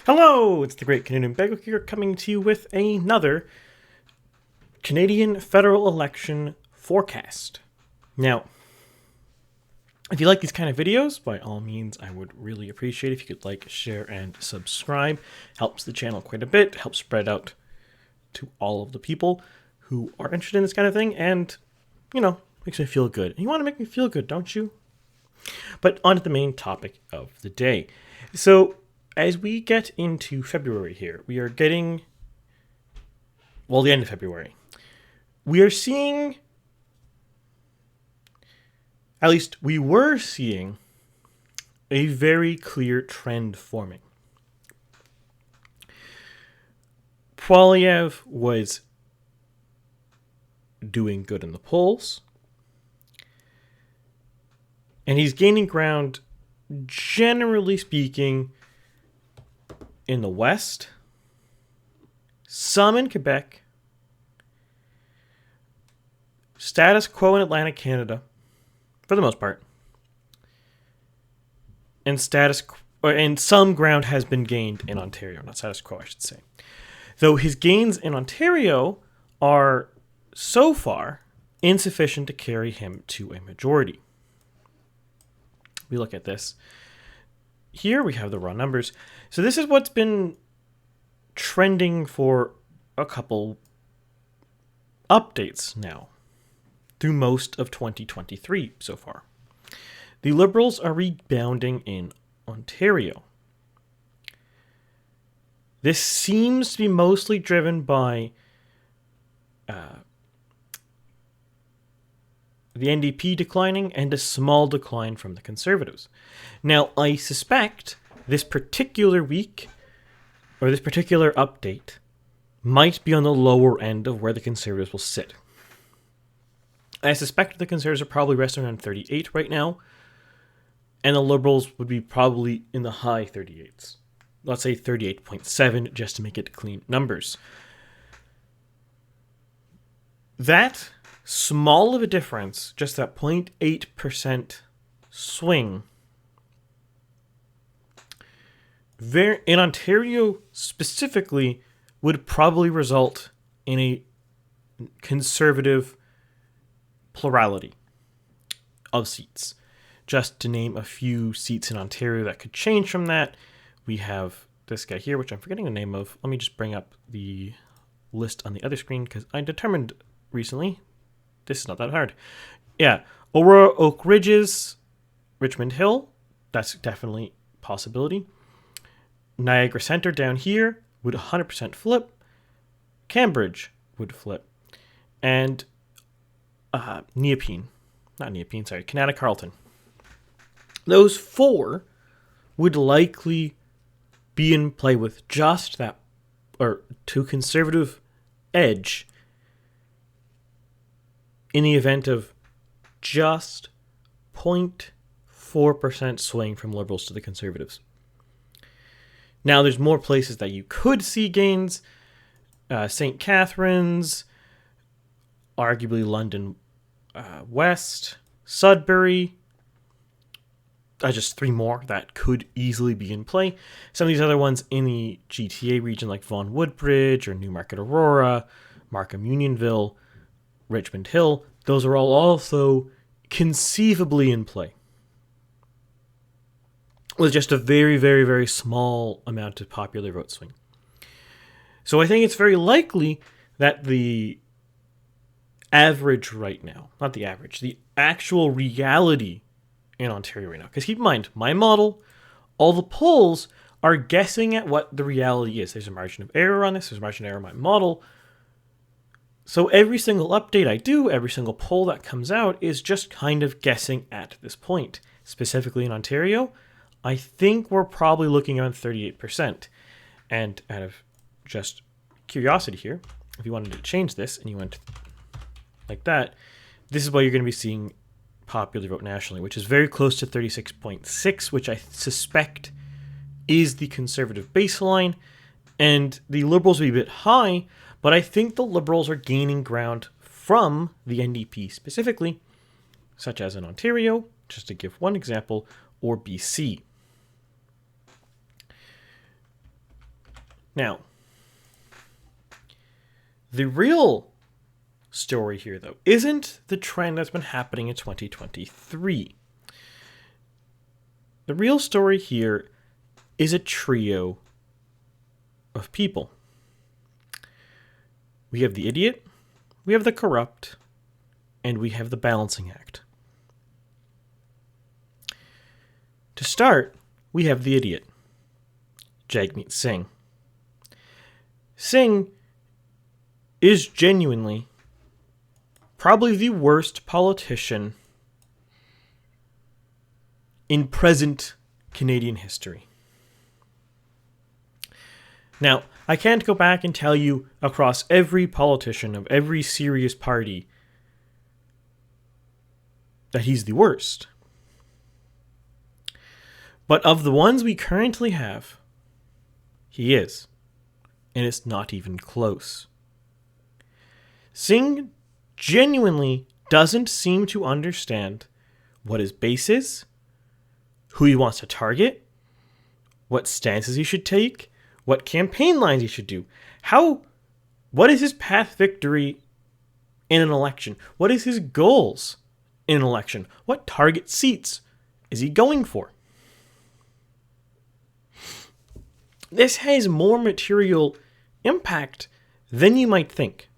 Hello, it's the Great Canadian Bagel here, coming to you with another Canadian federal election forecast. Now, if you like these kind of videos, by all means, I would really appreciate if you could like, share, and subscribe. Helps the channel quite a bit, helps spread out to all of the people who are interested in this kind of thing, and, makes me feel good. And you want to make me feel good, don't you? But on to the main topic of the day. So, as we get into February here, we are getting, the end of February. We are seeing, at least we were seeing, a very clear trend forming. Poilievre was doing good in the polls, and he's gaining ground, generally speaking, in the West, some in Quebec, status quo in Atlantic Canada, for the most part, and some ground has been gained in Ontario, not status quo, I should say. Though his gains in Ontario are so far insufficient to carry him to a majority. We look at this. Here we have the raw numbers. So this is what's been trending for a couple updates now, through most of 2023 so far. The Liberals are rebounding in Ontario. This seems to be mostly driven by the NDP declining and a small decline from the Conservatives. Now, I suspect this particular week, or this particular update, might be on the lower end of where the Conservatives will sit. I suspect the Conservatives are probably resting around 38 right now, and the Liberals would be probably in the high 38s. Let's say 38.7, just to make it clean numbers. That small of a difference, just that 0.8% swing, in Ontario specifically, would probably result in a Conservative plurality of seats. Just to name a few seats in Ontario that could change from that, we have this guy here, which I'm forgetting the name of. Let me just bring up the list on the other screen, because I determined recently, this is not that hard. Yeah, Aurora Oak Ridges, Richmond Hill, that's definitely a possibility. Niagara Centre down here would 100% flip. Cambridge would flip. And Kanata Carleton. Those four would likely be in play with just that, or to Conservative edge, in the event of just 0.4% swing from Liberals to the Conservatives. Now, there's more places that you could see gains. St. Catharines, arguably London West, Sudbury. Just three more that could easily be in play. Some of these other ones in the GTA region, like Vaughan Woodbridge or Newmarket Aurora, Markham Unionville, Richmond Hill, those are all also conceivably in play, with just a very, very, very small amount of popular vote swing. So I think it's very likely that the average right now, not the average, the actual reality in Ontario right now, because keep in mind, my model, all the polls are guessing at what the reality is. There's a margin of error on this, there's a margin of error on my model. So every single update I do, every single poll that comes out is just kind of guessing at this point. Specifically in Ontario, I think we're probably looking around 38%. And out of just curiosity here, if you wanted to change this and you went like that, this is what you're going to be seeing popular vote nationally, which is very close to 36.6, which I suspect is the Conservative baseline. And the Liberals will be a bit high, but I think the Liberals are gaining ground from the NDP specifically, such as in Ontario, just to give one example, or BC. Now, the real story here, though, isn't the trend that's been happening in 2023. The real story here is a trio of people. We have the idiot, we have the corrupt, and we have the balancing act. To start, we have the idiot, Jagmeet Singh. Singh is genuinely probably the worst politician in present Canadian history. Now, I can't go back and tell you across every politician of every serious party that he's the worst. But of the ones we currently have, he is. And it's not even close. Singh genuinely doesn't seem to understand what his base is, who he wants to target, what stances he should take, what campaign lines he should do. What is his path victory in an election? What is his goals in an election? What target seats is he going for? This has more material impact than you might think.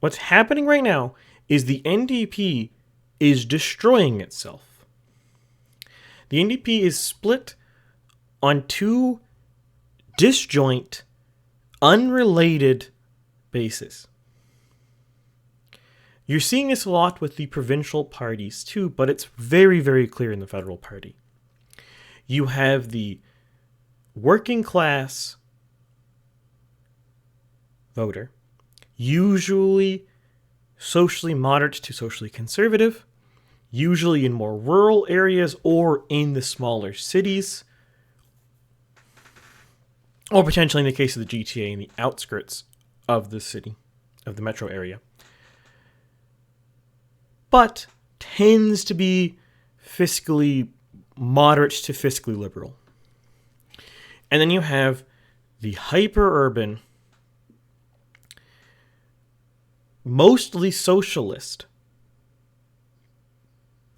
What's happening right now is the NDP is destroying itself. The NDP is split on two disjoint, unrelated bases. You're seeing this a lot with the provincial parties too, but it's very, very clear in the federal party. You have the working class voter, usually socially moderate to socially conservative, usually in more rural areas or in the smaller cities, or potentially in the case of the GTA in the outskirts of the city, of the metro area, but tends to be fiscally moderate to fiscally liberal. And then you have the hyper-urban, mostly socialist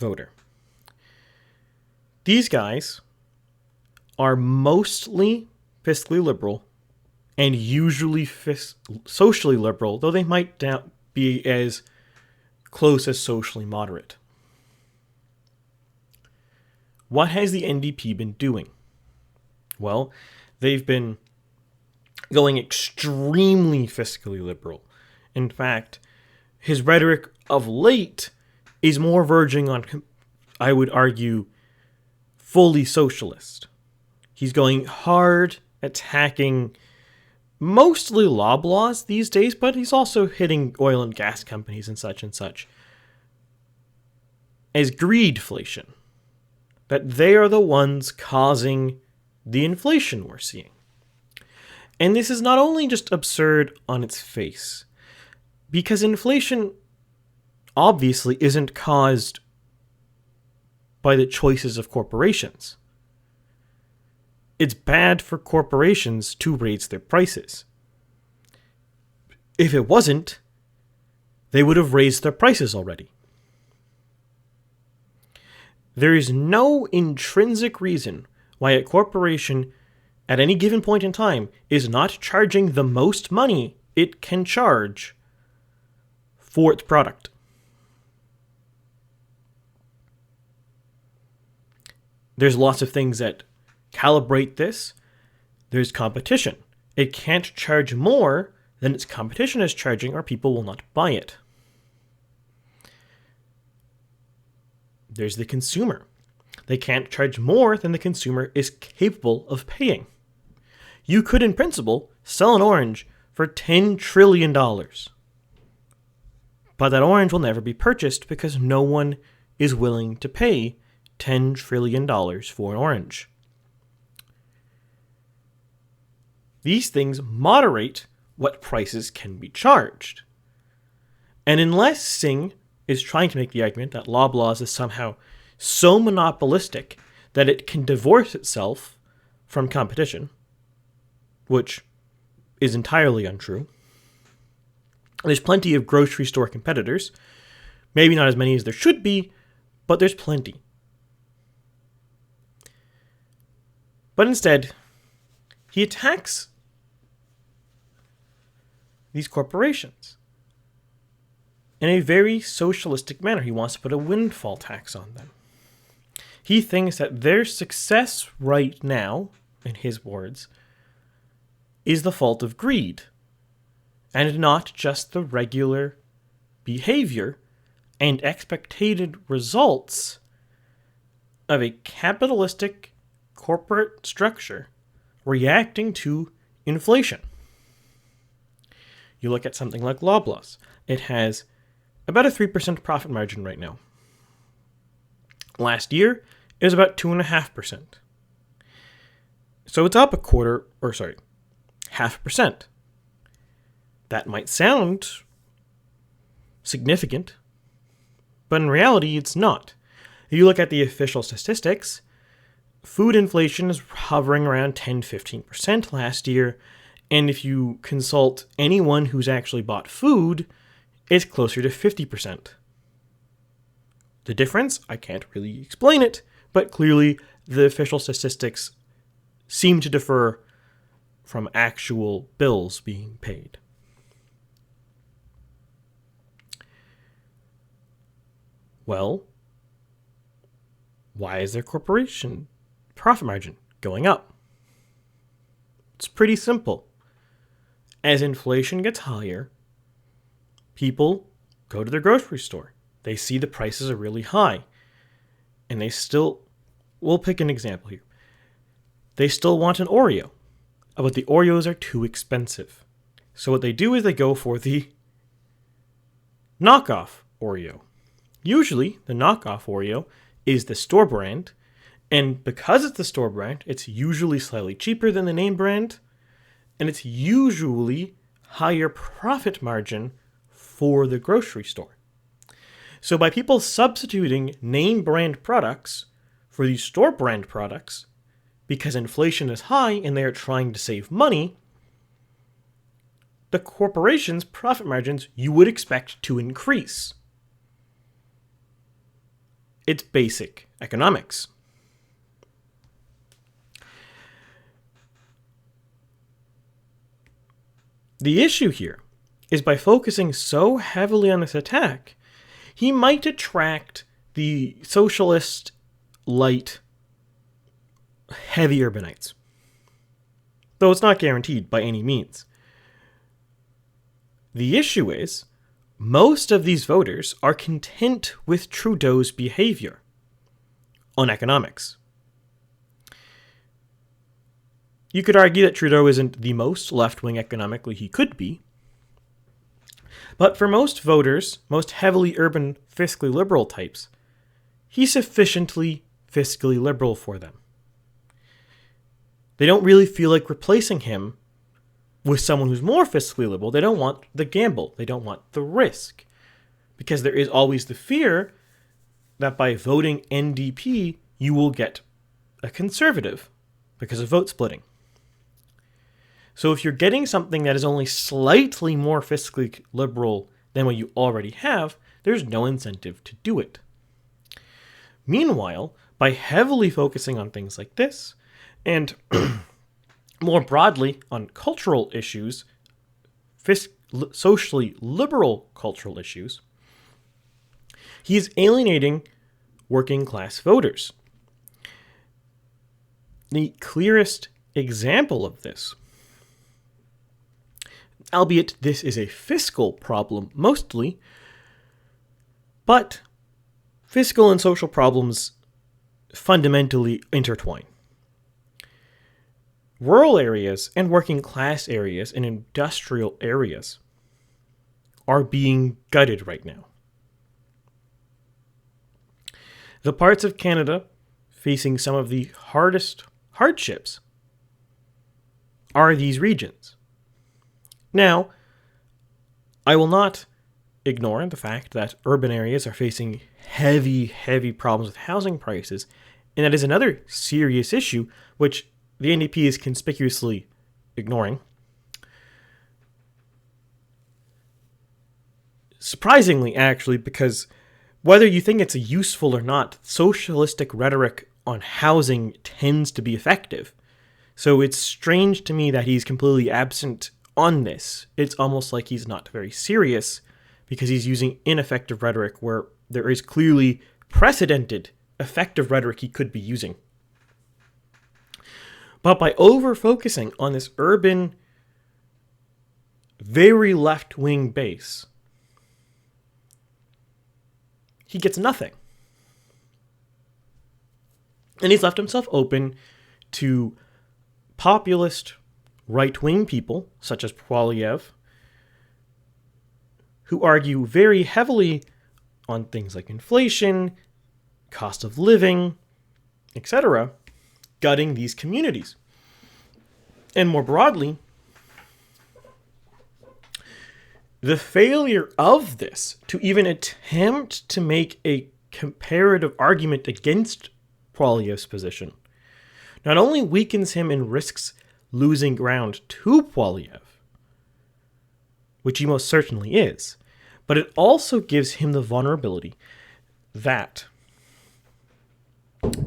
voter. These guys are mostly fiscally liberal and usually socially liberal, though they might be as close as socially moderate. What has the NDP been doing? Well, they've been going extremely fiscally liberal. In fact, his rhetoric of late is more verging on, I would argue, fully socialist. He's going hard, attacking mostly Loblaws these days, but he's also hitting oil and gas companies and such as greedflation. That they are the ones causing the inflation we're seeing. And this is not only just absurd on its face, because inflation obviously isn't caused by the choices of corporations. It's bad for corporations to raise their prices. If it wasn't, they would have raised their prices already. There is no intrinsic reason why a corporation at any given point in time is not charging the most money it can charge for its product. There's lots of things that calibrate this. There's competition. It can't charge more than its competition is charging or people will not buy it. There's the consumer. They can't charge more than the consumer is capable of paying. You could, in principle, sell an orange for $10 trillion. But that orange will never be purchased because no one is willing to pay $10 trillion for an orange. These things moderate what prices can be charged. And unless Singh is trying to make the argument that Loblaws is somehow so monopolistic that it can divorce itself from competition, which is entirely untrue. There's plenty of grocery store competitors. Maybe not as many as there should be, but there's plenty. But instead, he attacks these corporations in a very socialistic manner. He wants to put a windfall tax on them. He thinks that their success right now, in his words, is the fault of greed, and not just the regular behavior and expected results of a capitalistic corporate structure reacting to inflation. You look at something like Loblaws. It has about a 3% profit margin right now. Last year, it was about 2.5%. So it's up half a percent. That might sound significant, but in reality, it's not. If you look at the official statistics, food inflation is hovering around 10-15% last year, and if you consult anyone who's actually bought food, it's closer to 50%. The difference, I can't really explain it, but clearly the official statistics seem to differ from actual bills being paid. Well, why is their corporation profit margin going up? It's pretty simple. As inflation gets higher, people go to their grocery store. They see the prices are really high. And we'll pick an example here. They still want an Oreo, but the Oreos are too expensive. So what they do is they go for the knockoff Oreo. Usually, the knockoff Oreo is the store brand, and because it's the store brand, it's usually slightly cheaper than the name brand, and it's usually higher profit margin for the grocery store. So by people substituting name brand products for these store brand products, because inflation is high and they are trying to save money, the corporation's profit margins you would expect to increase. It's basic economics. The issue here is by focusing so heavily on this attack, he might attract the socialist, light, heavy urbanites. Though it's not guaranteed by any means. The issue is, most of these voters are content with Trudeau's behavior on economics. You could argue that Trudeau isn't the most left-wing economically he could be, but for most voters, most heavily urban, fiscally liberal types, he's sufficiently fiscally liberal for them. They don't really feel like replacing him with someone who's more fiscally liberal. They don't want the gamble. They don't want the risk. Because there is always the fear that by voting NDP, you will get a conservative because of vote splitting. So if you're getting something that is only slightly more fiscally liberal than what you already have, there's no incentive to do it. Meanwhile, by heavily focusing on things like this, and more broadly on cultural issues, socially liberal cultural issues, he is alienating working class voters. The clearest example of this, albeit this is a fiscal problem mostly, but fiscal and social problems fundamentally intertwine. Rural areas and working class areas and industrial areas are being gutted right now. The parts of Canada facing some of the hardest hardships are these regions. Now, I will not ignore the fact that urban areas are facing heavy problems with housing prices, and that is another serious issue which the NDP is conspicuously ignoring. Surprisingly, actually, because whether you think it's useful or not, socialistic rhetoric on housing tends to be effective. So it's strange to me that he's completely absent on this. It's almost like he's not very serious because he's using ineffective rhetoric where there is clearly precedented effective rhetoric he could be using. But by over-focusing on this urban, very left-wing base, he gets nothing. And he's left himself open to populist right-wing people, such as Poilievre, who argue very heavily on things like inflation, cost of living, etc., gutting these communities. And more broadly, the failure of this to even attempt to make a comparative argument against Poilievre's position not only weakens him and risks losing ground to Poilievre, which he most certainly is, but it also gives him the vulnerability that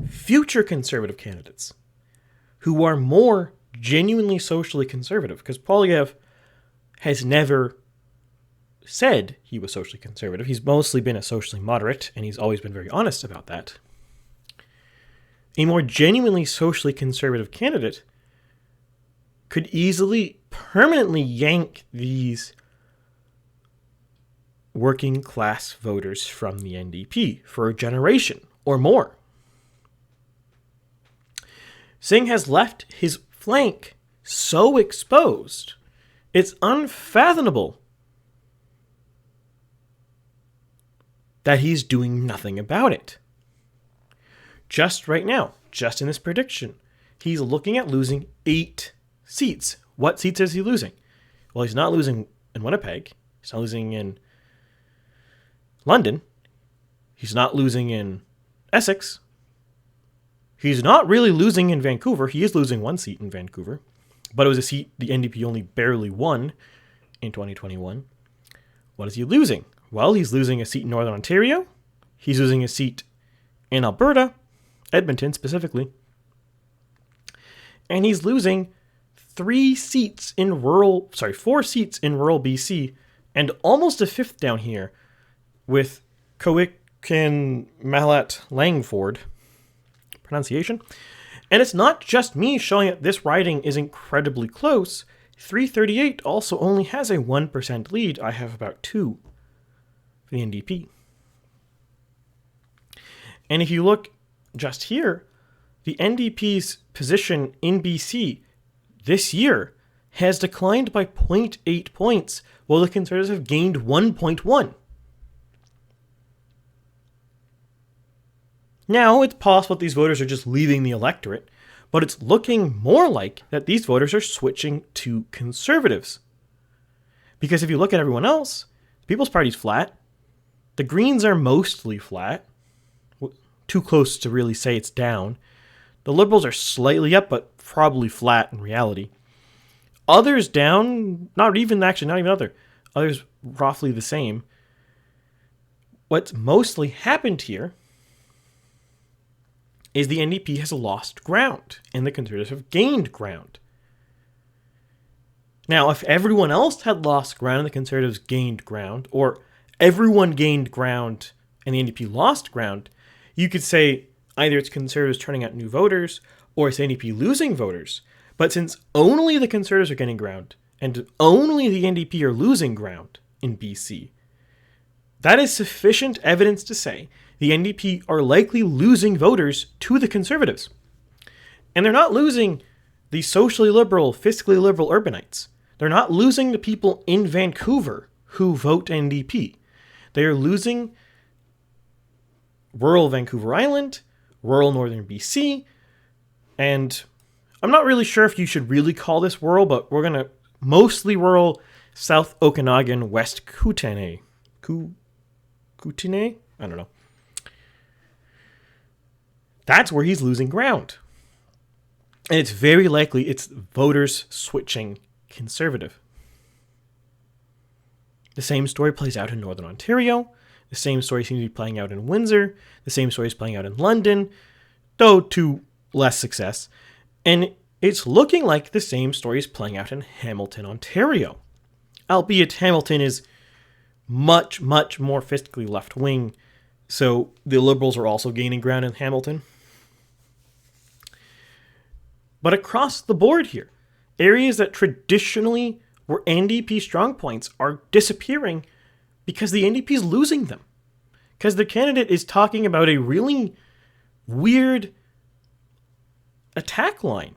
future conservative candidates who are more genuinely socially conservative, because Poilievre has never said he was socially conservative. He's mostly been a socially moderate, and he's always been very honest about that. A more genuinely socially conservative candidate could easily permanently yank these working class voters from the NDP for a generation or more. Singh has left his flank so exposed, it's unfathomable that he's doing nothing about it. Just right now, just in this prediction, he's looking at losing 8 seats. What seats is he losing? Well, he's not losing in Winnipeg. He's not losing in London. He's not losing in Essex. He's not really losing in Vancouver. He is losing 1 seat in Vancouver, but it was a seat the NDP only barely won in 2021. What is he losing? Well, he's losing a seat in Northern Ontario. He's losing a seat in Alberta, Edmonton specifically. And he's losing 4 seats in rural BC, and almost a 5th down here with Coquitlam Mallet Langford pronunciation. And it's not just me showing that this riding is incredibly close. 338 also only has a 1% lead. I have about 2 for the NDP. And if you look just here, the NDP's position in BC this year has declined by 0.8 points, while the Conservatives have gained 1.1. Now, it's possible that these voters are just leaving the electorate, but it's looking more like that these voters are switching to Conservatives. Because if you look at everyone else, the People's Party's flat. The Greens are mostly flat. Too close to really say it's down. The Liberals are slightly up, but probably flat in reality. Others down, not even other. Others roughly the same. What's mostly happened here is the NDP has lost ground, and the Conservatives have gained ground. Now, if everyone else had lost ground and the Conservatives gained ground, or everyone gained ground and the NDP lost ground, you could say either it's Conservatives turning out new voters or it's the NDP losing voters. But since only the Conservatives are getting ground and only the NDP are losing ground in BC, that is sufficient evidence to say the NDP are likely losing voters to the Conservatives. And they're not losing the socially liberal, fiscally liberal urbanites. They're not losing the people in Vancouver who vote NDP. They are losing rural Vancouver Island, rural northern BC, and I'm not really sure if you should really call this rural, but we're going to mostly rural South Okanagan, West Kootenay. Kootenay? I don't know. That's where he's losing ground. And it's very likely it's voters switching Conservative. The same story plays out in Northern Ontario. The same story seems to be playing out in Windsor. The same story is playing out in London, though to less success. And it's looking like the same story is playing out in Hamilton, Ontario. Albeit Hamilton is much, much more fiscally left-wing, so the Liberals are also gaining ground in Hamilton. But across the board here, areas that traditionally were NDP strong points are disappearing because the NDP is losing them. Because the candidate is talking about a really weird attack line.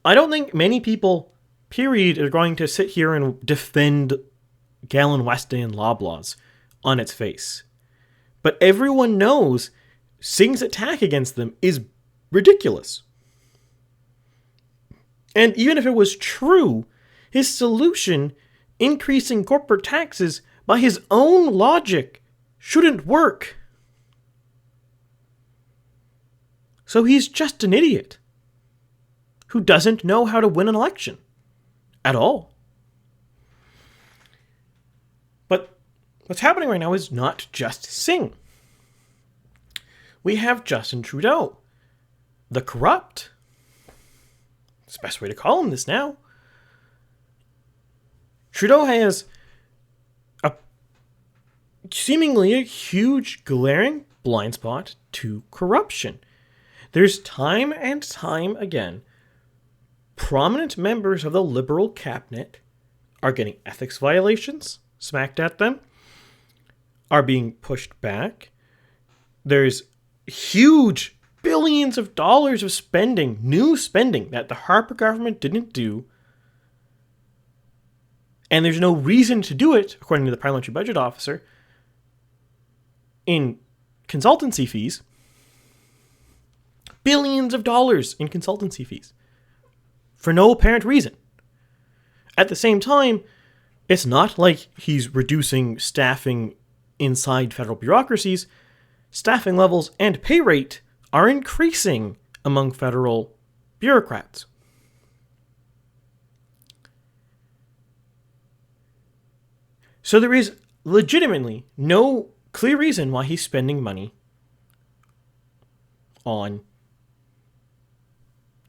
I don't think many people, period, are going to sit here and defend Galen Weston and Loblaws on its face. But everyone knows Singh's attack against them is ridiculous. And even if it was true, his solution, increasing corporate taxes, by his own logic, shouldn't work. So he's just an idiot who doesn't know how to win an election at all. But what's happening right now is not just Singh. We have Justin Trudeau, the corrupt. It's the best way to call him this now. Trudeau has seemingly a huge, glaring blind spot to corruption. There's time and time again, prominent members of the Liberal cabinet are getting ethics violations smacked at them, are being pushed back. There's huge billions of dollars of spending, new spending, that the Harper government didn't do. And there's no reason to do it, according to the Parliamentary Budget Officer, in consultancy fees. Billions of dollars in consultancy fees. For no apparent reason. At the same time, it's not like he's reducing staffing inside federal bureaucracies. Staffing levels and pay rate are increasing among federal bureaucrats. So there is legitimately no clear reason why he's spending money on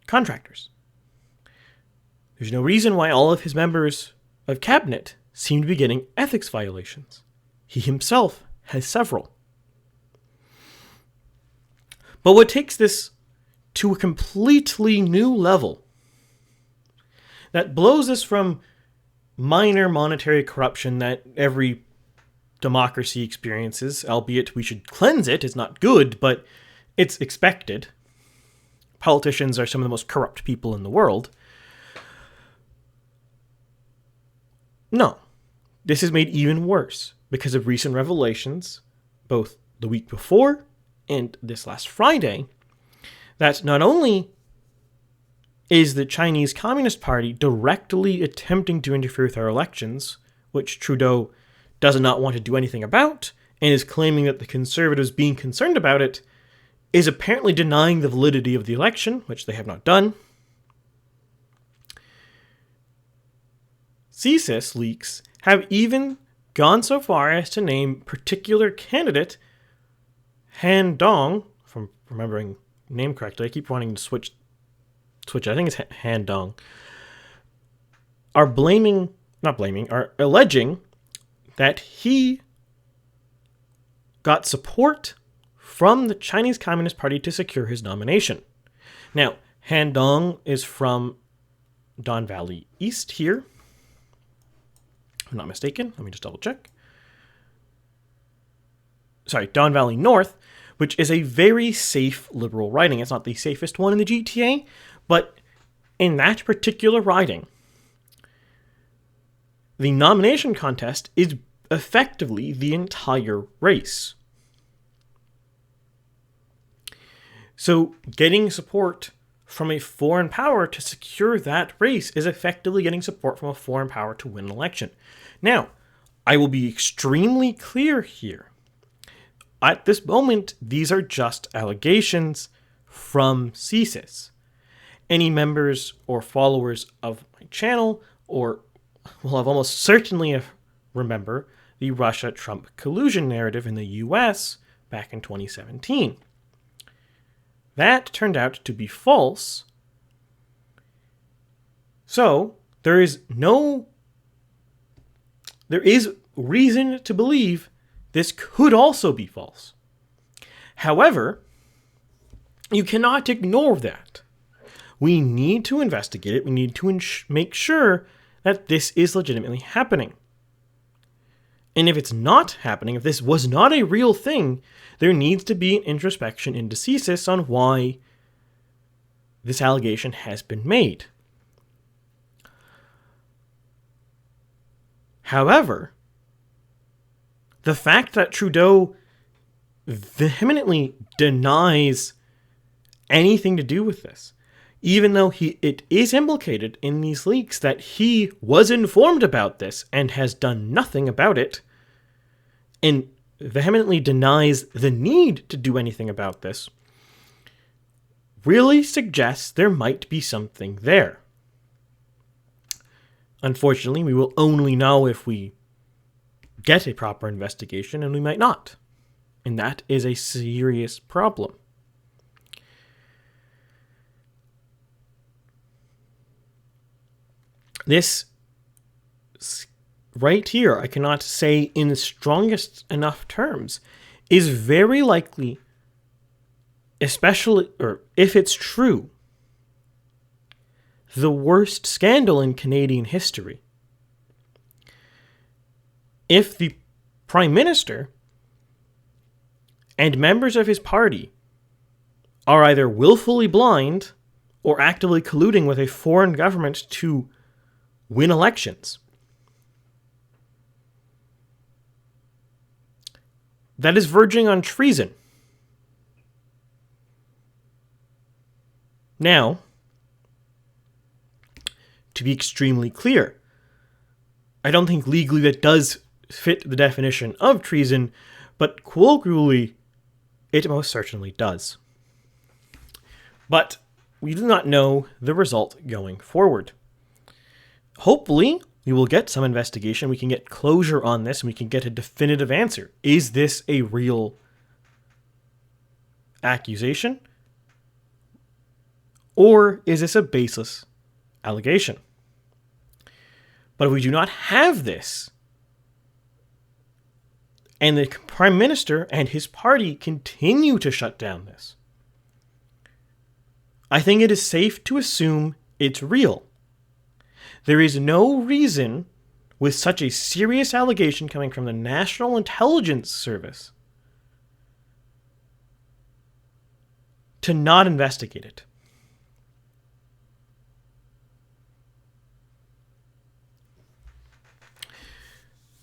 contractors. There's no reason why all of his members of cabinet seem to be getting ethics violations. He himself has several. But what takes this to a completely new level, that blows us from minor monetary corruption that every democracy experiences, albeit we should cleanse it, it's not good, but it's expected. Politicians are some of the most corrupt people in the world. No, this is made even worse because of recent revelations, both the week before and this last Friday, that not only is the Chinese Communist Party directly attempting to interfere with our elections, which Trudeau does not want to do anything about, and is claiming that the Conservatives being concerned about it is apparently denying the validity of the election, which they have not done. CSIS leaks have even gone so far as to name particular candidate Han Dong, if I'm remembering name correctly, I keep wanting to switch, I think it's Han Dong, are alleging that he got support from the Chinese Communist Party to secure his nomination. Now, Han Dong is from Don Valley East here. If I'm not mistaken. Let me just double check. Sorry, Don Valley North, which is a very safe Liberal riding. It's not the safest one in the GTA, but in that particular riding, the nomination contest is effectively the entire race. So getting support from a foreign power to secure that race is effectively getting support from a foreign power to win an election. Now, I will be extremely clear here. At this moment, these are just allegations from CSIS. any members or followers of my channel or will have almost certainly remember the Russia-Trump collusion narrative in the US back in 2017. That turned out to be false. So there is reason to believe this could also be false. However, you cannot ignore that. We need to investigate it. We need to make sure that this is legitimately happening. And if it's not happening, if this was not a real thing, there needs to be an introspection into CSIS on why this allegation has been made. However, the fact that Trudeau vehemently denies anything to do with this, even though it is implicated in these leaks that he was informed about this and has done nothing about it, and vehemently denies the need to do anything about this, really suggests there might be something there. Unfortunately, we will only know if we get a proper investigation, and we might not. And that is a serious problem. This right here, I cannot say in the strongest enough terms, is very likely, especially, or if it's true, the worst scandal in Canadian history. If the Prime Minister and members of his party are either willfully blind or actively colluding with a foreign government to win elections, that is verging on treason. Now, to be extremely clear, I don't think legally that does fit the definition of treason, but colloquially, it most certainly does. But we do not know the result going forward. Hopefully, we will get some investigation. We can get closure on this, and we can get a definitive answer. Is this a real accusation? Or is this a baseless allegation? But if we do not have this, and the Prime Minister and his party continue to shut down this, I think it is safe to assume it's real. There is no reason, with such a serious allegation coming from the National Intelligence Service, to not investigate it.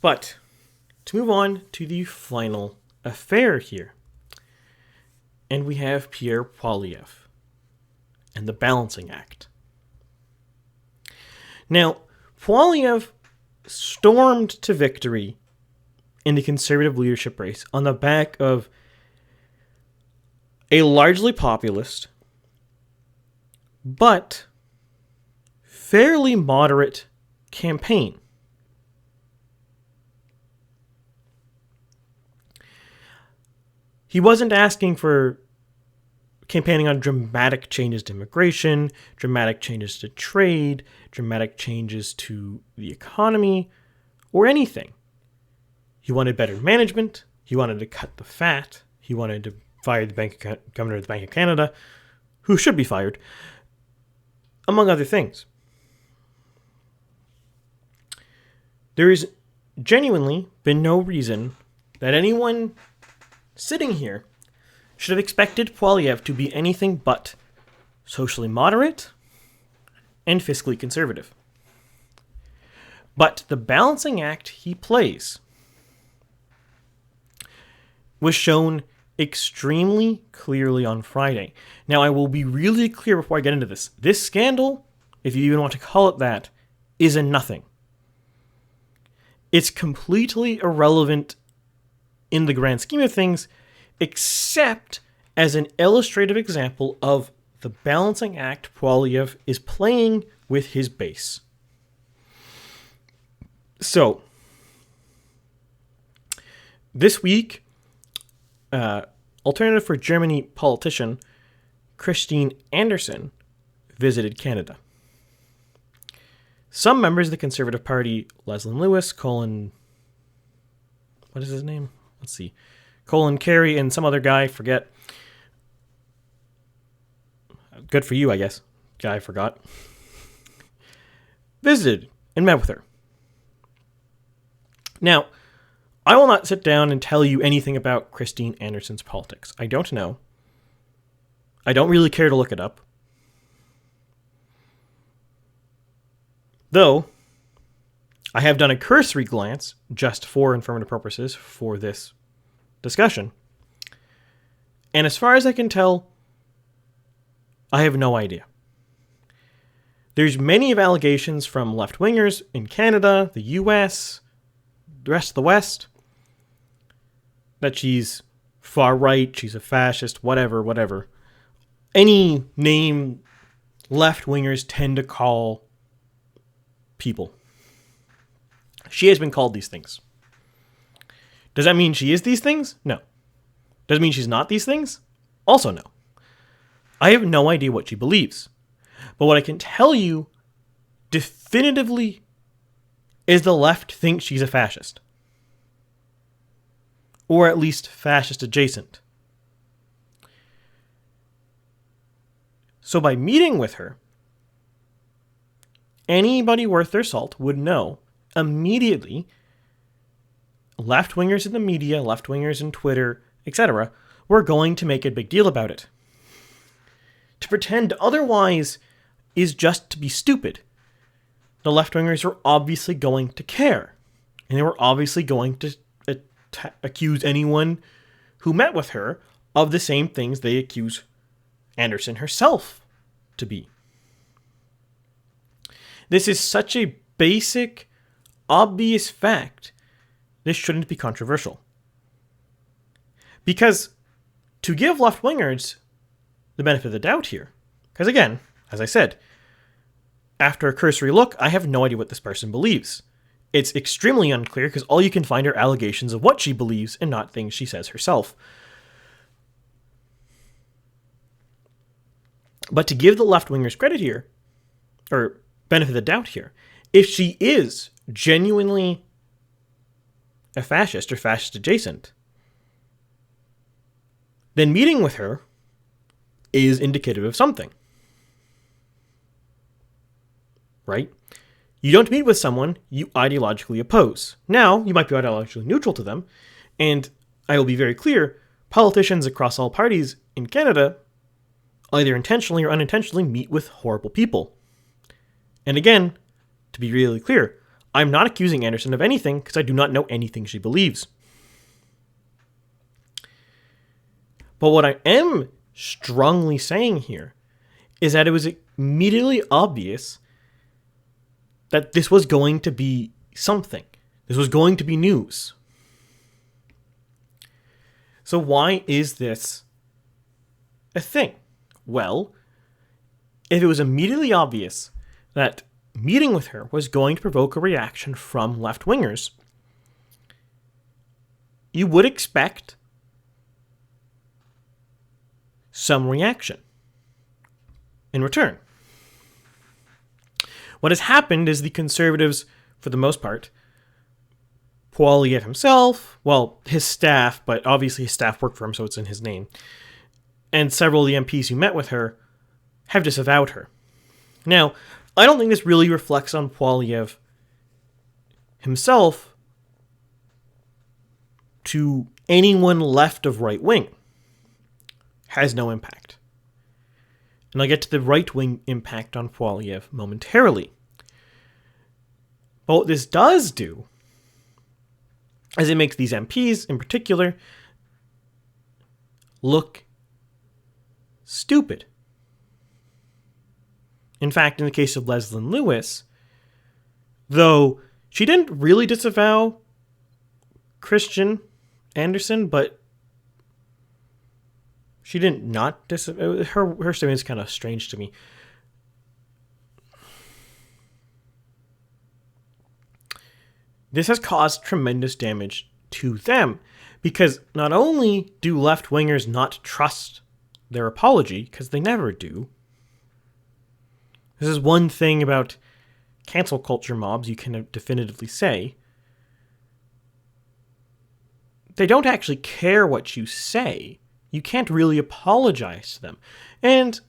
But to move on to the final affair here, and we have Pierre Poilievre and the Balancing Act. Now, Poilievre stormed to victory in the Conservative leadership race on the back of a largely populist, but fairly moderate campaign. He wasn't asking for campaigning on dramatic changes to immigration, dramatic changes to trade, dramatic changes to the economy, or anything. He wanted better management. He wanted to cut the fat. He wanted to fire the governor of the Bank of Canada, who should be fired, among other things. There has genuinely been no reason that anyone sitting here should have expected Poilievre to be anything but socially moderate and fiscally conservative. But the balancing act he plays was shown extremely clearly on Friday. Now, I will be really clear before I get into this. This scandal, if you even want to call it that, is a nothing. It's completely irrelevant in the grand scheme of things, except as an illustrative example of the balancing act Poilievre is playing with his base. So, this week, Alternative for Germany politician Christine Anderson visited Canada. Some members of the Conservative Party, Leslyn Lewis, Colin Carey, and some other guy, forget. Good for you, I guess. Guy, forgot. Visited and met with her. Now, I will not sit down and tell you anything about Christine Anderson's politics. I don't know. I don't really care to look it up. Though, I have done a cursory glance, just for informative purposes, for this discussion. And as far as I can tell, I have no idea. There's many of allegations from left-wingers in Canada, the US, the rest of the West, that she's far right, she's a fascist, whatever. Any name left-wingers tend to call people. She has been called these things. Does that mean she is these things? No. Does it mean she's not these things? Also no. I have no idea what she believes. But what I can tell you definitively is the left thinks she's a fascist. Or at least fascist adjacent. So by meeting with her, anybody worth their salt would know immediately left-wingers in the media, left-wingers in Twitter, etc., were going to make a big deal about it. To pretend otherwise is just to be stupid. The left-wingers were obviously going to care. And they were obviously going to accuse anyone who met with her of the same things they accuse Anderson herself to be. This is such a basic, obvious fact, this shouldn't be controversial. Because to give left-wingers the benefit of the doubt here, because again, as I said, after a cursory look, I have no idea what this person believes. It's extremely unclear because all you can find are allegations of what she believes and not things she says herself. But to give the left-wingers credit here, or benefit of the doubt here, if she is genuinely a fascist or fascist adjacent, then meeting with her is indicative of something. Right? You don't meet with someone you ideologically oppose. Now, you might be ideologically neutral to them, and I will be very clear, politicians across all parties in Canada either intentionally or unintentionally meet with horrible people. And again, to be really clear, I'm not accusing Anderson of anything because I do not know anything she believes. But what I am strongly saying here is that it was immediately obvious that this was going to be something. This was going to be news. So why is this a thing? Well, if it was immediately obvious that meeting with her was going to provoke a reaction from left-wingers, you would expect some reaction in return. What has happened is the Conservatives, for the most part, Poilievre himself, well, his staff, but obviously his staff worked for him, so it's in his name, and several of the MPs who met with her have disavowed her. Now, I don't think this really reflects on Poilievre himself to anyone left of right wing. Has no impact. And I'll get to the right-wing impact on Poilievre momentarily. But what this does do is it makes these MPs, in particular, look stupid. In fact, in the case of Leslyn Lewis, though she didn't really disavow Christian Anderson, but She didn't not her statement is kind of strange to me. This has caused tremendous damage to them because not only do left-wingers not trust their apology, because they never do. This is one thing about cancel culture mobs you can definitively say. They don't actually care what you say. You can't really apologize to them. And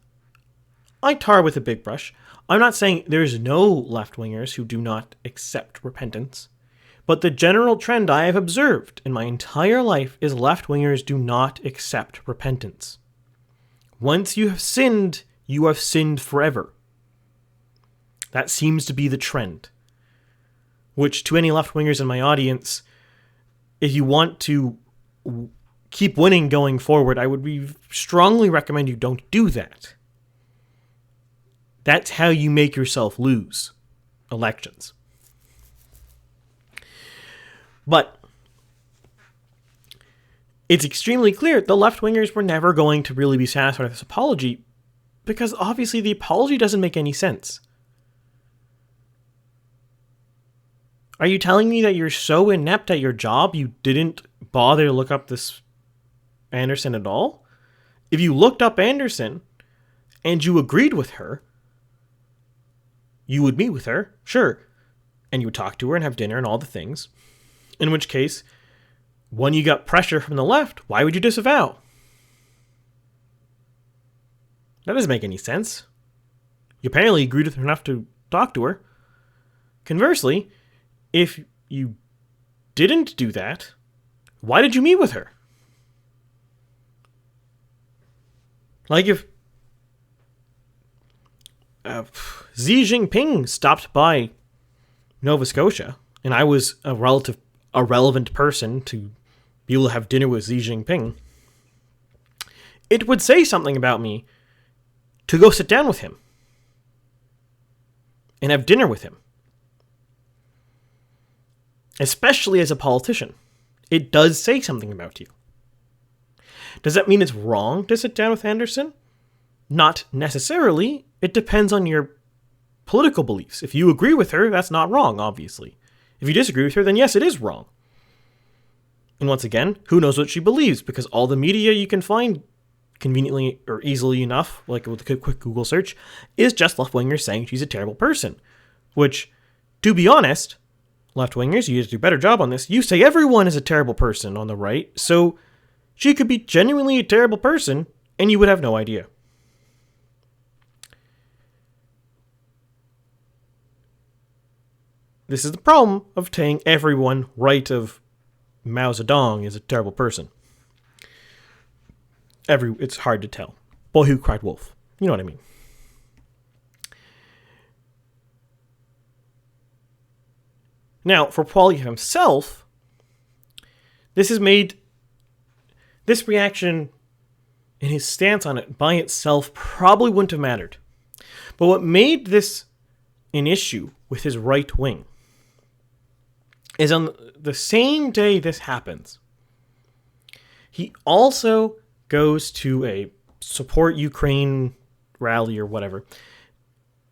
I tar with a big brush. I'm not saying there's no left-wingers who do not accept repentance. But the general trend I have observed in my entire life is left-wingers do not accept repentance. Once you have sinned forever. That seems to be the trend. Which, to any left-wingers in my audience, if you want to keep winning going forward, I would strongly recommend you don't do that. That's how you make yourself lose elections. But it's extremely clear the left-wingers were never going to really be satisfied with this apology because obviously the apology doesn't make any sense. Are you telling me that you're so inept at your job you didn't bother to look up this Anderson at all? If you looked up Anderson and you agreed with her, you would meet with her, sure, and you would talk to her and have dinner and all the things. In which case, when you got pressure from the left, why would you disavow? That doesn't make any sense. You apparently agreed with her enough to talk to her. Conversely, if you didn't do that, why did you meet with her? Like if Xi Jinping stopped by Nova Scotia and I was a relevant person to be able to have dinner with Xi Jinping, it would say something about me to go sit down with him and have dinner with him. Especially as a politician. It does say something about you. Does that mean it's wrong to sit down with Anderson? Not necessarily. It depends on your political beliefs. If you agree with her, that's not wrong, obviously. If you disagree with her, then yes, it is wrong. And once again, who knows what she believes? Because all the media you can find conveniently or easily enough, like with a quick Google search, is just left-wingers saying she's a terrible person. Which, to be honest, left-wingers, you need to do a better job on this. You say everyone is a terrible person on the right, so she could be genuinely a terrible person, and you would have no idea. This is the problem of saying everyone right of Mao Zedong is a terrible person. It's hard to tell. Boy who cried wolf. You know what I mean. Now, for Poilievre himself, this reaction and his stance on it by itself probably wouldn't have mattered. But what made this an issue with his right wing is on the same day this happens, he also goes to a support Ukraine rally or whatever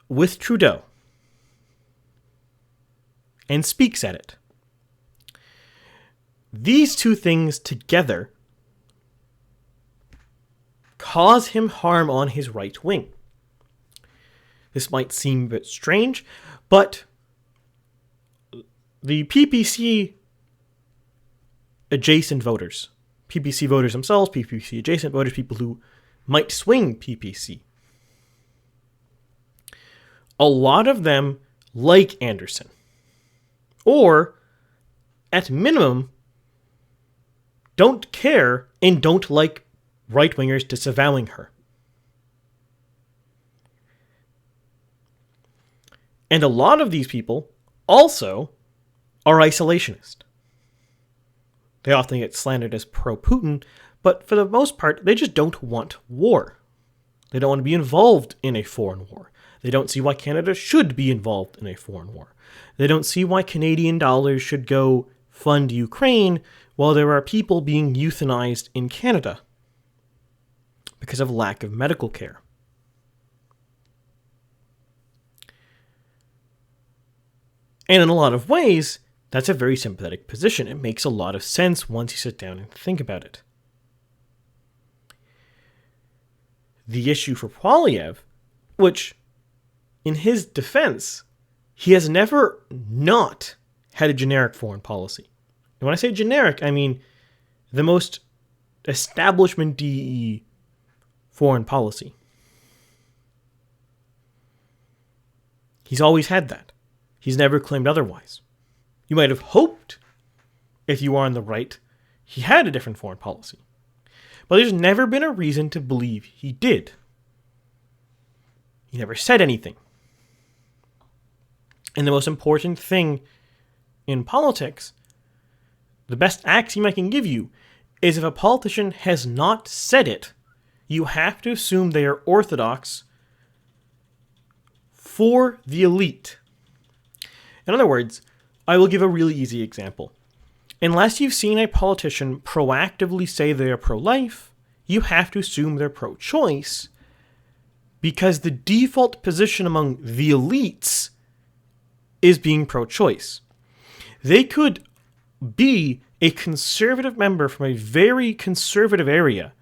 with Trudeau and speaks at it. These two things together cause him harm on his right wing. This might seem a bit strange, but the PPC adjacent voters, PPC voters themselves, PPC adjacent voters, people who might swing PPC, a lot of them like Anderson. Or, at minimum, don't care and don't like right-wingers disavowing her. And a lot of these people also are isolationist. They often get slandered as pro-Putin, but for the most part, they just don't want war. They don't want to be involved in a foreign war. They don't see why Canada should be involved in a foreign war. They don't see why Canadian dollars should go fund Ukraine while there are people being euthanized in Canada. because of lack of medical care. And in a lot of ways, that's a very sympathetic position. It makes a lot of sense once you sit down and think about it. The issue for Poilievre, which, in his defense, he has never not had a generic foreign policy. And when I say generic, I mean the most establishment DE foreign policy. He's always had that. He's never claimed otherwise. You might have hoped, if you are on the right, he had a different foreign policy. But there's never been a reason to believe he did. He never said anything. And the most important thing in politics, the best axiom I can give you, is if a politician has not said it, you have to assume they are orthodox for the elite. In other words, I will give a really easy example. Unless you've seen a politician proactively say they are pro-life, you have to assume they're pro-choice, because the default position among the elites is being pro-choice. They could be a conservative member from a very conservative area,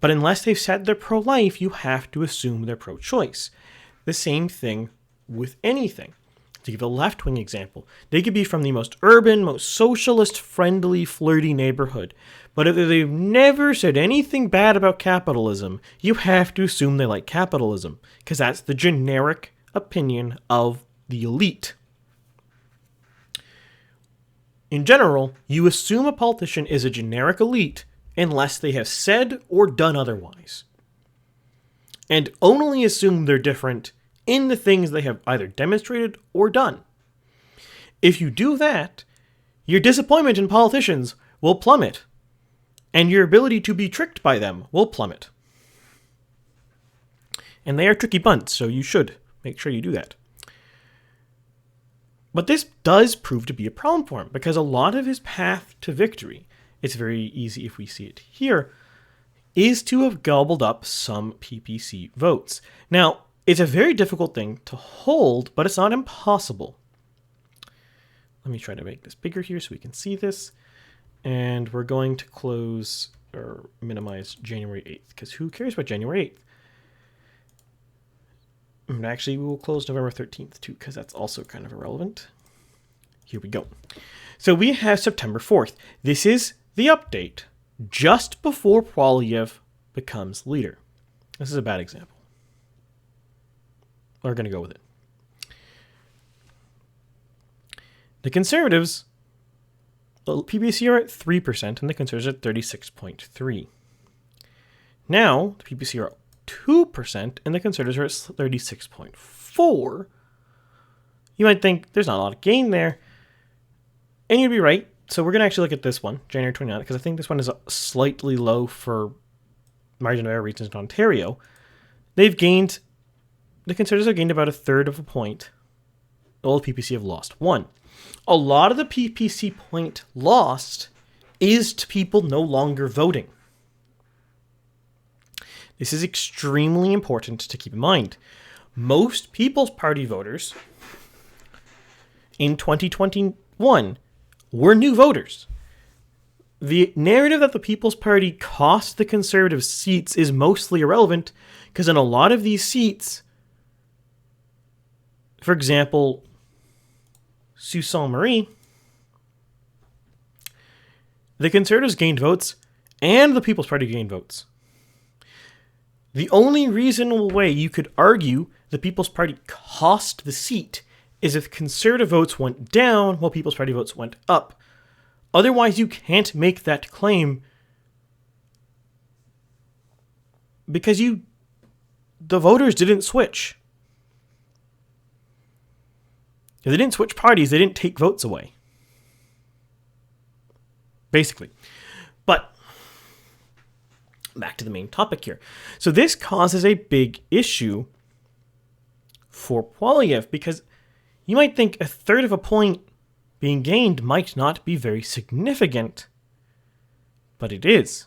but unless they've said they're pro-life, you have to assume they're pro-choice. The same thing with anything. To give a left-wing example, they could be from the most urban, most socialist-friendly, flirty neighborhood, but if they've never said anything bad about capitalism, you have to assume they like capitalism, because that's the generic opinion of the elite. In general, you assume a politician is a generic elite unless they have said or done otherwise, and only assume they're different in the things they have either demonstrated or done. If you do that, your disappointment in politicians will plummet, and your ability to be tricked by them will plummet. And they are tricky bunts, so you should make sure you do that. But this does prove to be a problem for him, because a lot of his path to victory, it's very easy if we see it here, is to have gobbled up some PPC votes. Now, it's a very difficult thing to hold, but it's not impossible. Let me try to make this bigger here so we can see this. And we're going to close or minimize January 8th, because who cares about January 8th? And actually, we will close November 13th too, because that's also kind of irrelevant. Here we go. So we have September 4th. This is the update just before Poilievre becomes leader. This is a bad example. We're going to go with it. The Conservatives, the PPC are at 3% and the Conservatives are at 36.3%. Now, the PPC are at 2% and the Conservatives are at 36.4%. You might think there's not a lot of gain there. And you'd be right. So we're going to actually look at this one, January 29th, because I think this one is slightly low for margin of error reasons in Ontario. The Conservatives have gained about a third of a point. All the PPC have lost 1. A lot of the PPC point lost is to people no longer voting. This is extremely important to keep in mind. Most People's Party voters in 2021 were new voters. The narrative that the People's Party cost the Conservative seats is mostly irrelevant, because in a lot of these seats, for example, Sault Ste. Marie, the Conservatives gained votes and the People's Party gained votes. The only reasonable way you could argue the People's Party cost the seat is if Conservative votes went down while People's Party votes went up. Otherwise, you can't make that claim, because the voters didn't switch. If they didn't switch parties, they didn't take votes away. Basically. But back to the main topic here. So this causes a big issue for Poilievre, because you might think a third of a point being gained might not be very significant, but it is.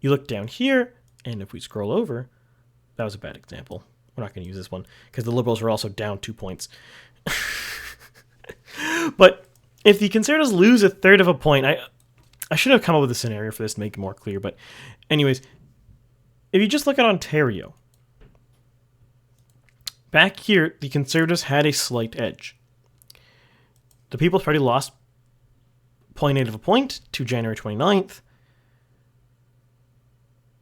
You look down here, and if we scroll over, that was a bad example. We're not going to use this one because the Liberals are also down 2 points. But if the Conservatives lose a third of a point, I should have come up with a scenario for this to make it more clear. But anyways, if you just look at Ontario, back here, the Conservatives had a slight edge. The People's Party lost 0.8 of a point to January 29th.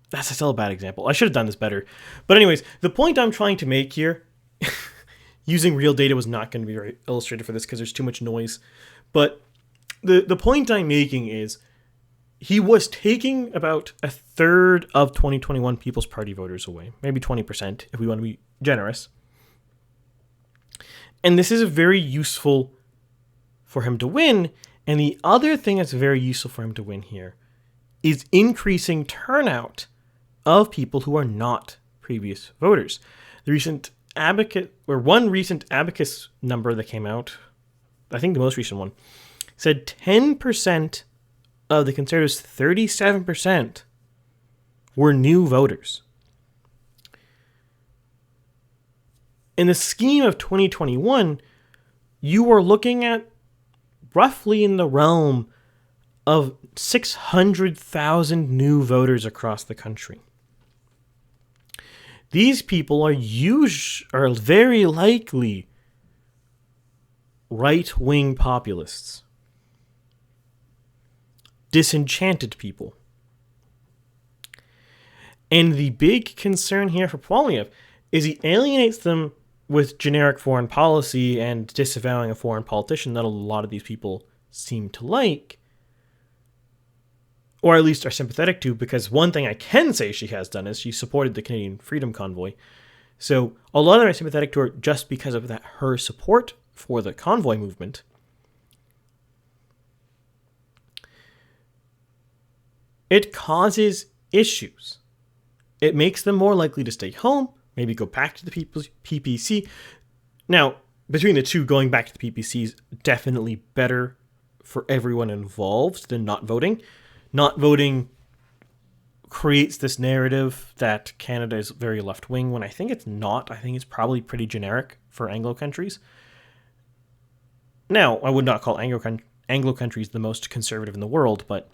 That's still a bad example. I should have done this better. But anyways, the point I'm trying to make here, using real data was not going to be very illustrative for this because there's too much noise. But the point I'm making is he was taking about a third of 2021 People's Party voters away. Maybe 20% if we want to be generous. And this is very useful for him to win. And the other thing that's very useful for him to win here is increasing turnout of people who are not previous voters. The recent one recent Abacus number that came out, I think the most recent one, said 10% of the Conservatives, 37% were new voters. In the scheme of 2021, you are looking at roughly in the realm of 600,000 new voters across the country. These people are very likely right-wing populists, disenchanted people. And the big concern here for Poilievre is he alienates them with generic foreign policy and disavowing a foreign politician that a lot of these people seem to like, or at least are sympathetic to, because one thing I can say she has done is she supported the Canadian Freedom Convoy. So a lot of them are sympathetic to her just because of that, her support for the convoy movement. It causes issues. It makes them more likely to stay home, maybe go back to the PPC. Now, between the two, going back to the PPC is definitely better for everyone involved than not voting. Not voting creates this narrative that Canada is very left-wing when I think it's not. I think it's probably pretty generic for Anglo countries. Now, I would not call Anglo countries the most conservative in the world, but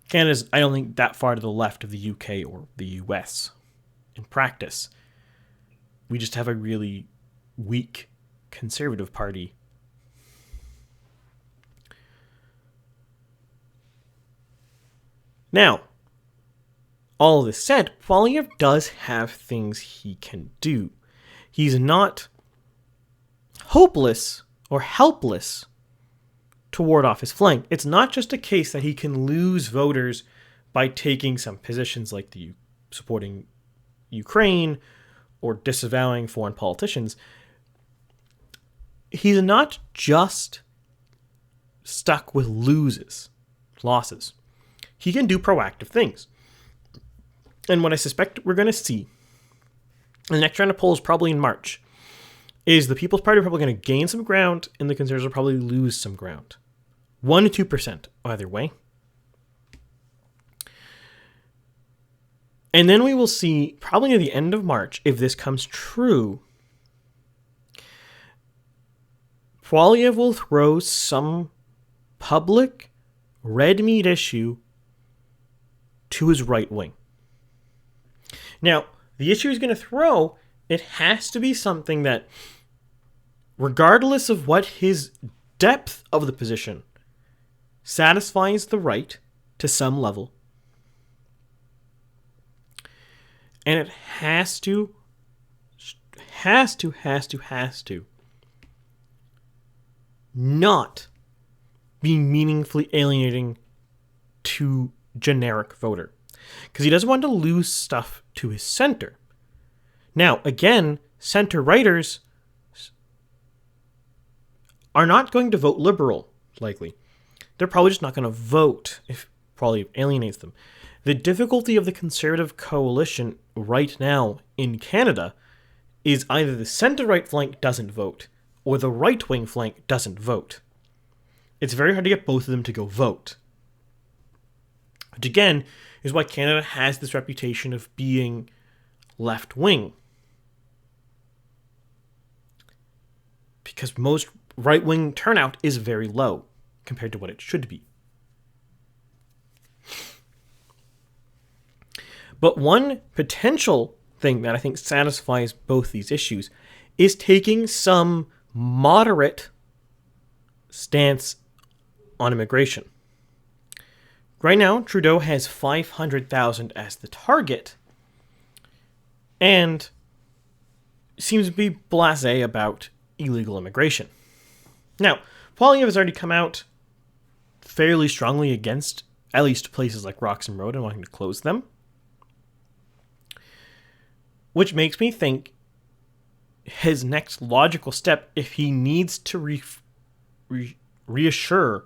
Canada's, I don't think, that far to the left of the UK or the US in practice. We just have a really weak conservative party. Now, all of this said, Poilievre does have things he can do. He's not hopeless or helpless to ward off his flank. It's not just a case that he can lose voters by taking some positions like the supporting Ukraine or disavowing foreign politicians. He's not just stuck with losses. He can do proactive things. And what I suspect we're going to see in the next round of polls, probably in March, is the People's Party are probably going to gain some ground and the Conservatives will probably lose some ground. 1 to 2% either way. And then we will see, probably at the end of March, if this comes true, Poilievre will throw some public red meat issue to his right wing. Now, the issue he's going to throw, it has to be something that, regardless of what his depth of the position, satisfies the right to some level. And it has to not be meaningfully alienating to generic voter. Because he doesn't want to lose stuff to his center. Now, again, center-righters are not going to vote Liberal, likely. They're probably just not going to vote if Poilievre alienates them. The difficulty of the Conservative coalition right now in Canada is either the center-right flank doesn't vote or the right-wing flank doesn't vote. It's very hard to get both of them to go vote. Which again is why Canada has this reputation of being left-wing. Because most right-wing turnout is very low compared to what it should be. But one potential thing that I think satisfies both these issues is taking some moderate stance on immigration. Right now, Trudeau has 500,000 as the target and seems to be blasé about illegal immigration. Now, Poilievre has already come out fairly strongly against at least places like Roxham Road and wanting to close them, which makes me think his next logical step, if he needs to reassure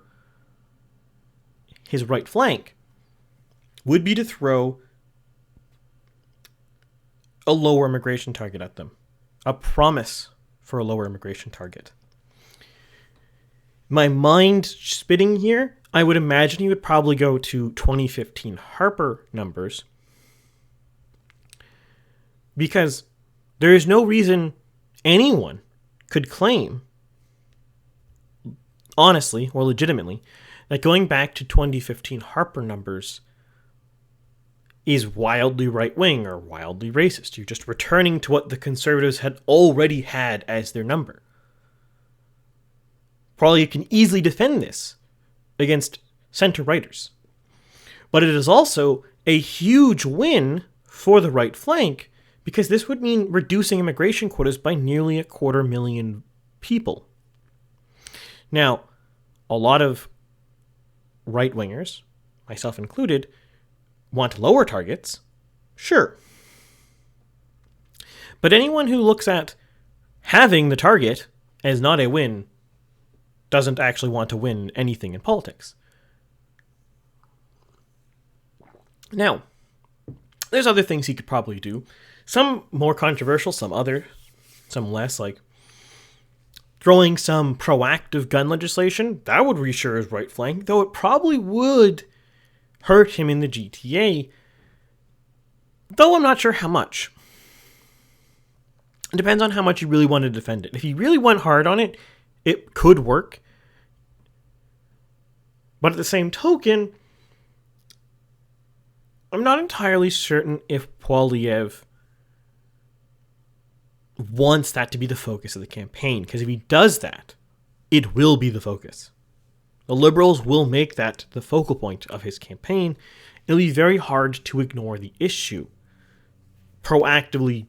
his right flank, would be to throw a lower immigration target at them. A promise for a lower immigration target. My mind spitting here, I would imagine he would probably go to 2015 Harper numbers, because there is no reason anyone could claim, honestly or legitimately, that going back to 2015 Harper numbers is wildly right-wing or wildly racist. You're just returning to what the Conservatives had already had as their number. Poilievre can easily defend this against centre-righters. But it is also a huge win for the right flank, because this would mean reducing immigration quotas by nearly 250,000 people. Now, a lot of right-wingers, myself included, want lower targets, sure. But anyone who looks at having the target as not a win doesn't actually want to win anything in politics. Now, there's other things he could probably do. Some more controversial, some less, like throwing some proactive gun legislation. That would reassure his right flank, though it probably would hurt him in the GTA, though I'm not sure how much. It depends on how much you really want to defend it. If you really went hard on it, it could work. But at the same token, I'm not entirely certain if Poilievre wants that to be the focus of the campaign, because if he does that, it will be the focus. The Liberals will make that the focal point of his campaign. It'll be very hard to ignore the issue. Proactively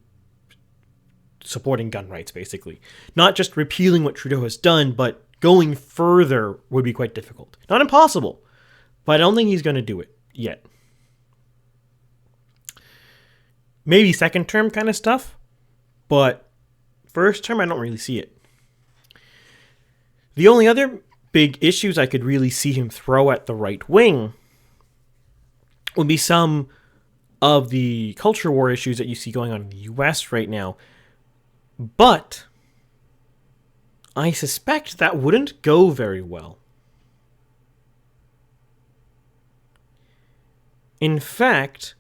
supporting gun rights, basically. Not just repealing what Trudeau has done, but going further would be quite difficult. Not impossible, but I don't think he's going to do it yet. Maybe second term kind of stuff, but first term I don't really see it. The only other big issues I could really see him throw at the right wing would be some of the culture war issues that you see going on in the US right now. But I suspect that wouldn't go very well. In fact,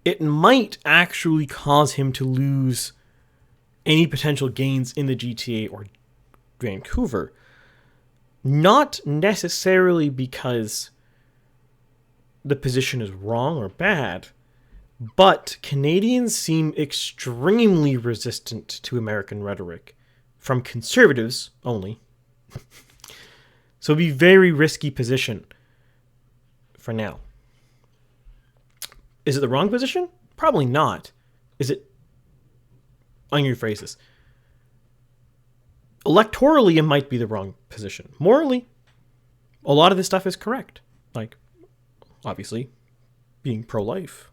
it might actually cause him to lose any potential gains in the GTA or Vancouver. Not necessarily because the position is wrong or bad, but Canadians seem extremely resistant to American rhetoric, from conservatives only. So it'd be a very risky position for now. Is it the wrong position? Probably not. Is it... I'm going to rephrase this. Electorally, it might be the wrong position. Morally, a lot of this stuff is correct. Like, obviously, being pro-life,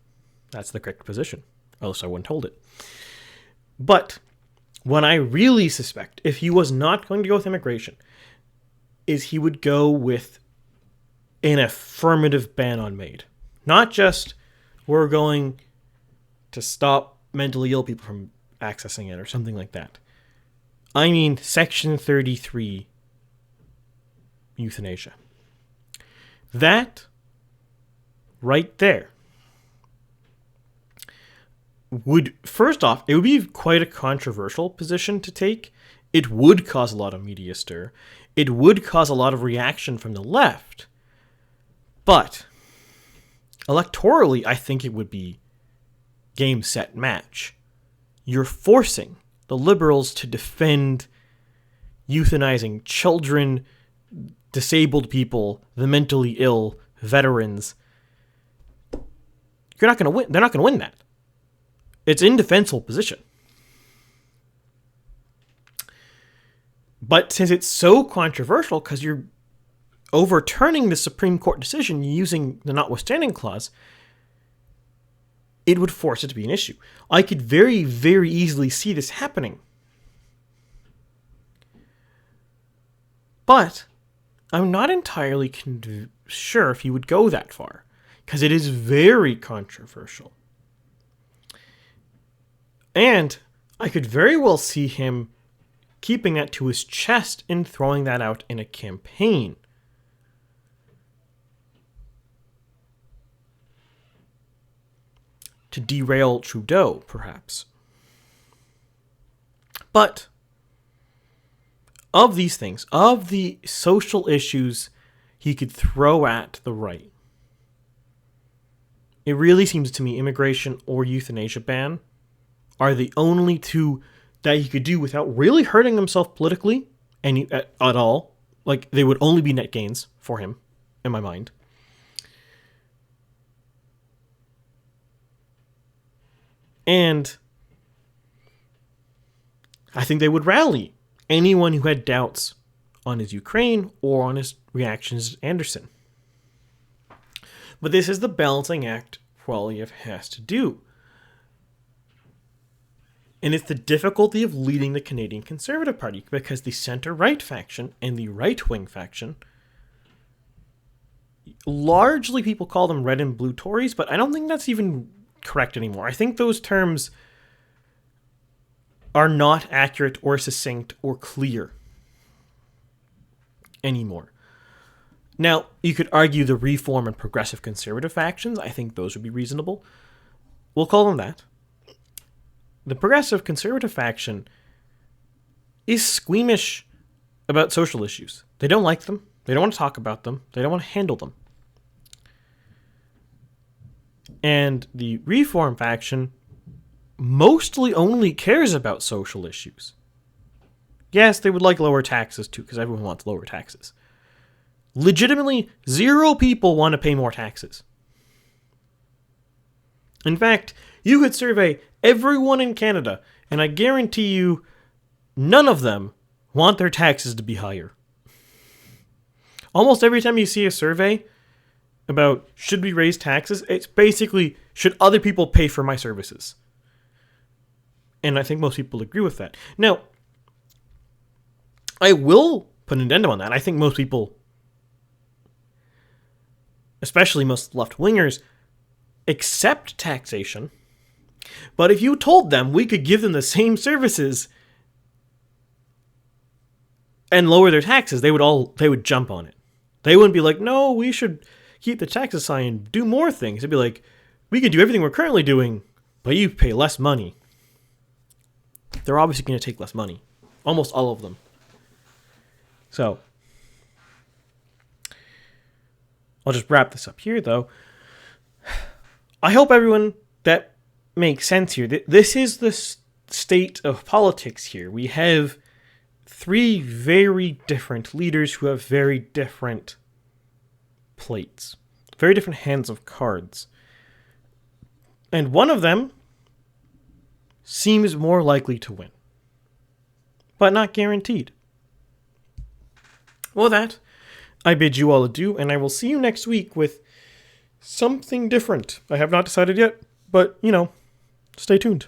that's the correct position. Else I wouldn't hold it. But what I really suspect, if he was not going to go with immigration, is he would go with an affirmative ban on MAID. Not just, we're going to stop mentally ill people from accessing it or something like that. I mean Section 33 euthanasia. That right there would, first off, it would be quite a controversial position to take. It would cause a lot of media stir. It would cause a lot of reaction from the left. But electorally, I think it would be game, set, match. You're forcing the Liberals to defend euthanizing children, disabled people, the mentally ill, veterans. You're not going to win. They're not going to win that. It's an indefensible position. But since it's so controversial because you're overturning the Supreme Court decision using the notwithstanding clause, it would force it to be an issue. I could very, very easily see this happening. But I'm not entirely sure if he would go that far, because it is very controversial. And I could very well see him keeping that to his chest and throwing that out in a campaign. To derail Trudeau, perhaps. But of these things, of the social issues he could throw at the right, it really seems to me immigration or euthanasia ban are the only two that he could do without really hurting himself politically at all. Like, they would only be net gains for him, in my mind. And I think they would rally anyone who had doubts on his Ukraine or on his reactions to Anderson. But this is the balancing act Poilievre has to do. And it's the difficulty of leading the Canadian Conservative Party, because the center-right faction and the right-wing faction, largely people call them red and blue Tories, but I don't think that's even correct anymore. I think those terms are not accurate or succinct or clear anymore. Now, you could argue the reform and progressive conservative factions. I think those would be reasonable. We'll call them that. The progressive conservative faction is squeamish about social issues. They don't like them. They don't want to talk about them. They don't want to handle them. And the reform faction mostly only cares about social issues. Yes, they would like lower taxes too, because everyone wants lower taxes. Legitimately, 0 people want to pay more taxes. In fact, you could survey everyone in Canada, and I guarantee you none of them want their taxes to be higher. Almost every time you see a survey about should we raise taxes, it's basically, should other people pay for my services? And I think most people agree with that. Now, I will put an addendum on that. I think most people, especially most left-wingers, accept taxation. But if you told them we could give them the same services and lower their taxes, they would jump on it. They wouldn't be like, no, we should keep the taxes high and do more things. They'd be like, we could do everything we're currently doing, but you pay less money. They're obviously going to take less money. Almost all of them. So, I'll just wrap this up here, though. I hope everyone that makes sense here. This is the state of politics here. We have 3 very different leaders who have very different plates, very different hands of cards. And one of them seems more likely to win, but not guaranteed. Well, that, I bid you all adieu, and I will see you next week with something different. I have not decided yet, but, stay tuned.